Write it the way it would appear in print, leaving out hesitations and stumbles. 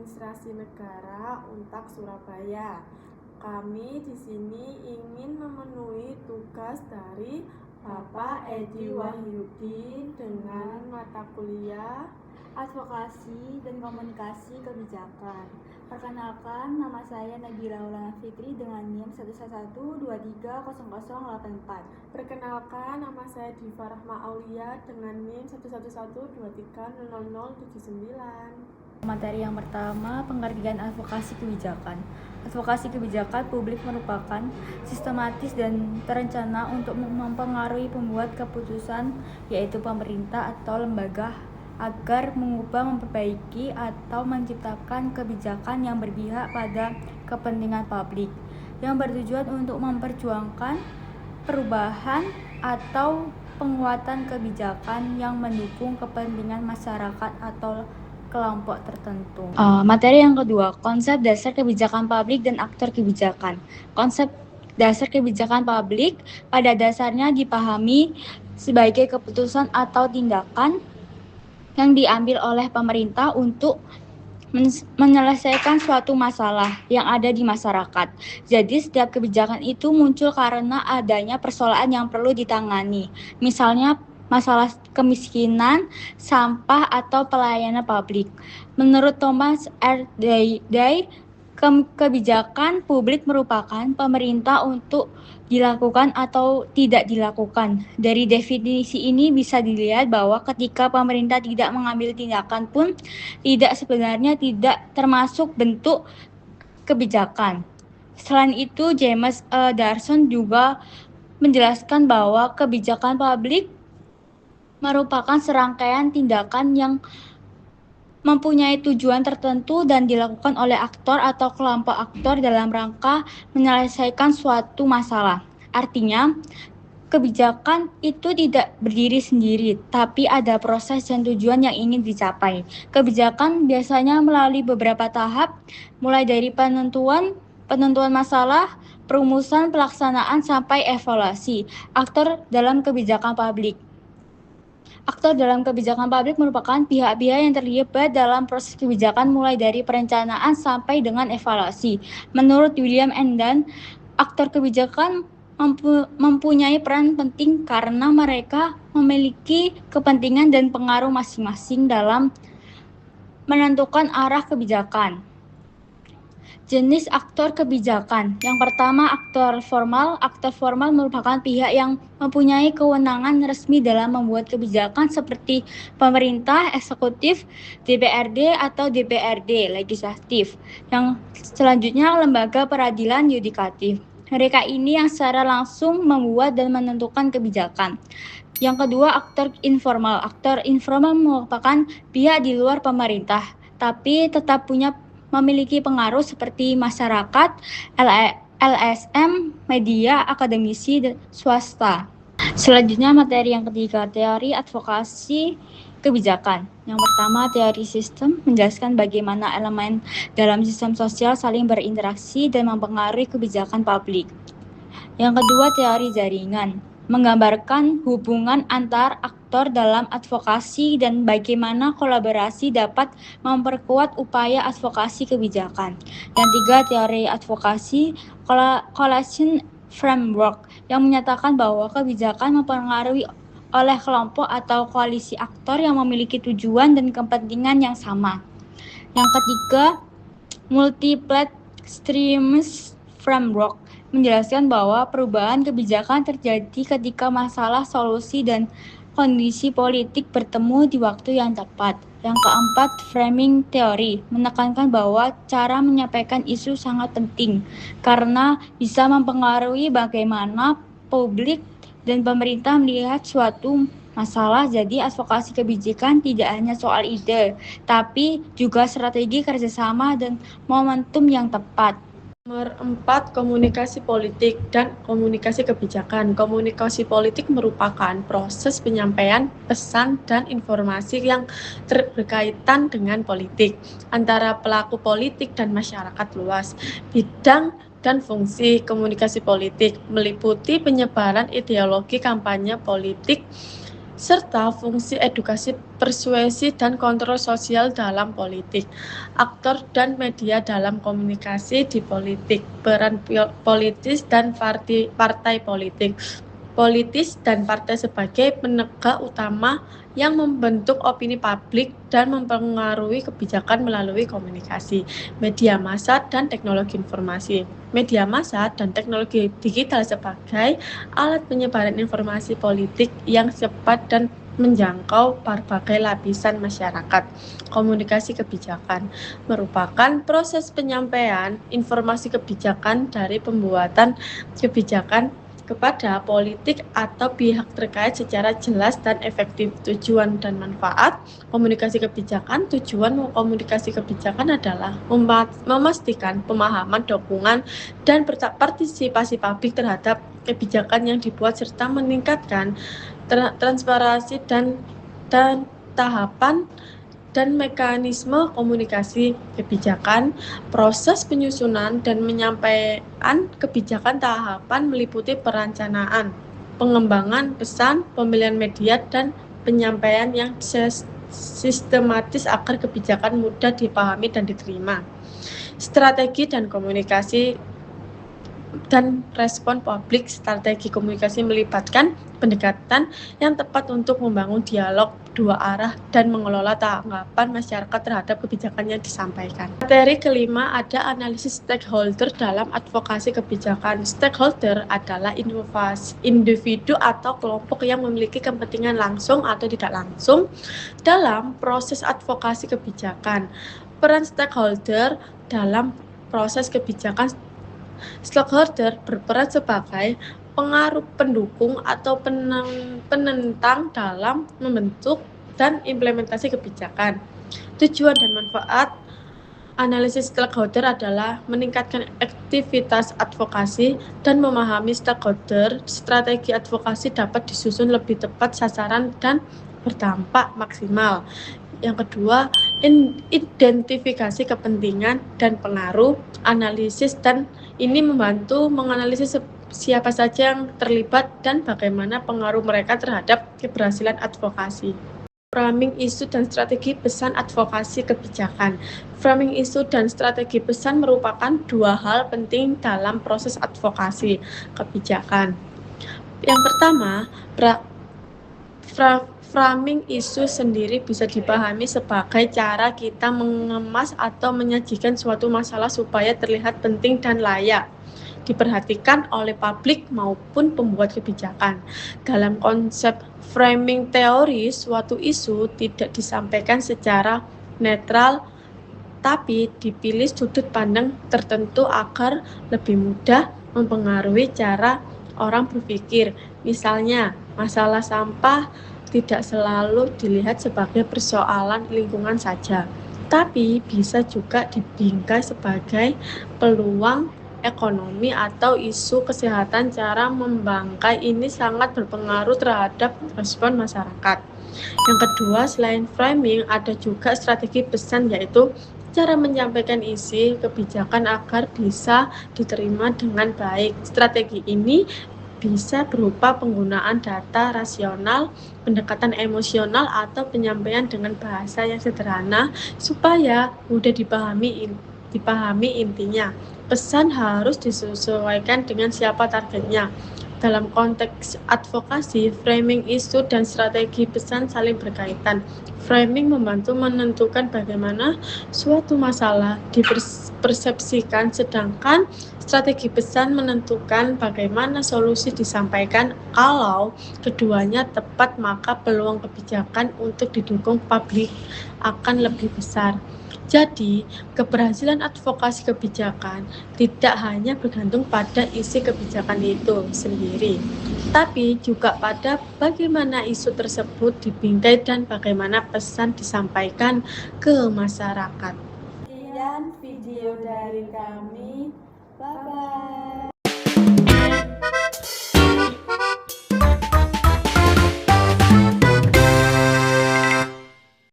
Administrasi Negara Untak Surabaya. Kami di sini ingin memenuhi tugas dari Bapak Edi Wahyudin dengan mata kuliah Advokasi dan Komunikasi Kebijakan. Perkenalkan, nama saya Nabila Maulana Fikri dengan NIM 111230084. Perkenalkan, nama saya Diva Rahma Aulia dengan NIM 11123000079. Materi yang pertama, pengertian advokasi kebijakan. Advokasi kebijakan publik merupakan sistematis dan terencana untuk mempengaruhi pembuat keputusan, yaitu pemerintah atau lembaga, agar mengubah, memperbaiki, atau menciptakan kebijakan yang berpihak pada kepentingan publik, yang bertujuan untuk memperjuangkan perubahan atau penguatan kebijakan yang mendukung kepentingan masyarakat atau kelompok tertentu. Materi yang kedua, konsep dasar kebijakan publik dan aktor kebijakan. Konsep dasar kebijakan publik pada dasarnya dipahami sebagai keputusan atau tindakan yang diambil oleh pemerintah untuk menyelesaikan suatu masalah yang ada di masyarakat. Jadi setiap kebijakan itu muncul karena adanya persoalan yang perlu ditangani. Misalnya masalah kemiskinan, sampah, atau pelayanan publik. Menurut Thomas R. Day, kebijakan publik merupakan pemerintah untuk dilakukan atau tidak dilakukan. Dari definisi ini bisa dilihat bahwa ketika pemerintah tidak mengambil tindakan pun sebenarnya tidak termasuk bentuk kebijakan. Selain itu, James Darson juga menjelaskan bahwa kebijakan publik merupakan serangkaian tindakan yang mempunyai tujuan tertentu dan dilakukan oleh aktor atau kelompok aktor dalam rangka menyelesaikan suatu masalah. Artinya, kebijakan itu tidak berdiri sendiri, tapi ada proses dan tujuan yang ingin dicapai. Kebijakan biasanya melalui beberapa tahap, mulai dari penentuan masalah, perumusan, pelaksanaan, sampai evaluasi. Aktor dalam kebijakan publik merupakan pihak-pihak yang terlibat dalam proses kebijakan mulai dari perencanaan sampai dengan evaluasi. Menurut William Dunn, aktor kebijakan mempunyai peran penting karena mereka memiliki kepentingan dan pengaruh masing-masing dalam menentukan arah kebijakan. Jenis aktor kebijakan. Yang pertama, aktor formal. Aktor formal merupakan pihak yang mempunyai kewenangan resmi dalam membuat kebijakan seperti pemerintah, eksekutif, DPRD atau DPRD, legislatif. Yang selanjutnya, lembaga peradilan yudikatif. Mereka ini yang secara langsung membuat dan menentukan kebijakan. Yang kedua, aktor informal. Aktor informal merupakan pihak di luar pemerintah, tapi tetap memiliki pengaruh seperti masyarakat, LSM, media, akademisi, dan swasta. Selanjutnya materi yang ketiga, teori advokasi kebijakan. Yang pertama, teori sistem menjelaskan bagaimana elemen dalam sistem sosial saling berinteraksi dan mempengaruhi kebijakan publik. Yang kedua, teori jaringan menggambarkan hubungan antar aktor dalam advokasi dan bagaimana kolaborasi dapat memperkuat upaya advokasi kebijakan. Yang tiga, teori advokasi coalition framework yang menyatakan bahwa kebijakan mempengaruhi oleh kelompok atau koalisi aktor yang memiliki tujuan dan kepentingan yang sama. Yang ketiga, multi-plate streams framework menjelaskan bahwa perubahan kebijakan terjadi ketika masalah, solusi, dan kondisi politik bertemu di waktu yang tepat. Yang keempat, framing teori menekankan bahwa cara menyampaikan isu sangat penting karena bisa mempengaruhi bagaimana publik dan pemerintah melihat suatu masalah. Jadi advokasi kebijakan tidak hanya soal ide, tapi juga strategi kerjasama dan momentum yang tepat. Nomor 4, komunikasi politik dan komunikasi kebijakan. Komunikasi politik merupakan proses penyampaian pesan dan informasi yang berkaitan dengan politik antara pelaku politik dan masyarakat luas. Bidang dan fungsi komunikasi politik meliputi penyebaran ideologi, kampanye politik, serta fungsi edukasi, persuasi, dan kontrol sosial dalam politik. Aktor dan media dalam komunikasi di politik, peran politis dan partai politik. Politis dan partai sebagai penegak utama yang membentuk opini publik dan mempengaruhi kebijakan melalui komunikasi, media massa, dan teknologi informasi. Media massa dan teknologi digital sebagai alat penyebaran informasi politik yang cepat dan menjangkau berbagai lapisan masyarakat. Komunikasi kebijakan merupakan proses penyampaian informasi kebijakan dari pembuatan kebijakan kepada politik atau pihak terkait secara jelas dan efektif. Tujuan dan manfaat komunikasi kebijakan. Tujuan komunikasi kebijakan adalah memastikan pemahaman, dukungan, dan partisipasi publik terhadap kebijakan yang dibuat serta meningkatkan transparansi dan tahapan dan mekanisme komunikasi kebijakan. Proses penyusunan dan penyampaian kebijakan tahapan meliputi perencanaan, pengembangan pesan, pemilihan media, dan penyampaian yang sistematis agar kebijakan mudah dipahami dan diterima. Strategi dan komunikasi dan respon publik. Strategi komunikasi melibatkan pendekatan yang tepat untuk membangun dialog dua arah dan mengelola tanggapan masyarakat terhadap kebijakan yang disampaikan. Materi kelima ada analisis stakeholder dalam advokasi kebijakan. Stakeholder adalah individu atau kelompok yang memiliki kepentingan langsung atau tidak langsung dalam proses advokasi kebijakan. Peran stakeholder dalam proses kebijakan. Stakeholder berperan sebagai pengaruh pendukung atau penentang dalam membentuk dan implementasi kebijakan. Tujuan dan manfaat analisis stakeholder adalah meningkatkan aktivitas advokasi dan memahami stakeholder. Strategi advokasi dapat disusun lebih tepat sasaran dan berdampak maksimal. Yang kedua, identifikasi kepentingan dan pengaruh, analisis, dan ini membantu menganalisis siapa saja yang terlibat dan bagaimana pengaruh mereka terhadap keberhasilan advokasi. Framing isu dan strategi pesan advokasi kebijakan. Framing isu dan strategi pesan merupakan dua hal penting dalam proses advokasi kebijakan. Yang pertama, framing isu sendiri bisa dipahami sebagai cara kita mengemas atau menyajikan suatu masalah supaya terlihat penting dan layak diperhatikan oleh publik maupun pembuat kebijakan. Dalam konsep framing teori, suatu isu tidak disampaikan secara netral, tapi dipilih sudut pandang tertentu agar lebih mudah mempengaruhi cara orang berpikir. Misalnya, masalah sampah tidak selalu dilihat sebagai persoalan lingkungan saja, tapi bisa juga dibingkai sebagai peluang ekonomi atau isu kesehatan. Cara membangkai ini sangat berpengaruh terhadap respon masyarakat. Yang kedua, selain framing, ada juga strategi pesan, yaitu cara menyampaikan isi kebijakan agar bisa diterima dengan baik. Strategi ini bisa berupa penggunaan data rasional, pendekatan emosional, atau penyampaian dengan bahasa yang sederhana supaya mudah dipahami intinya. Pesan harus disesuaikan dengan siapa targetnya. Dalam konteks advokasi, framing isu dan strategi pesan saling berkaitan. Framing membantu menentukan bagaimana suatu masalah dipersepsikan, sedangkan strategi pesan menentukan bagaimana solusi disampaikan. Kalau keduanya tepat, maka peluang kebijakan untuk didukung publik akan lebih besar. Jadi, keberhasilan advokasi kebijakan tidak hanya bergantung pada isi kebijakan itu sendiri, tapi juga pada bagaimana isu tersebut dibingkai dan bagaimana pesan disampaikan ke masyarakat. Sekian video dari kami. Bye-bye.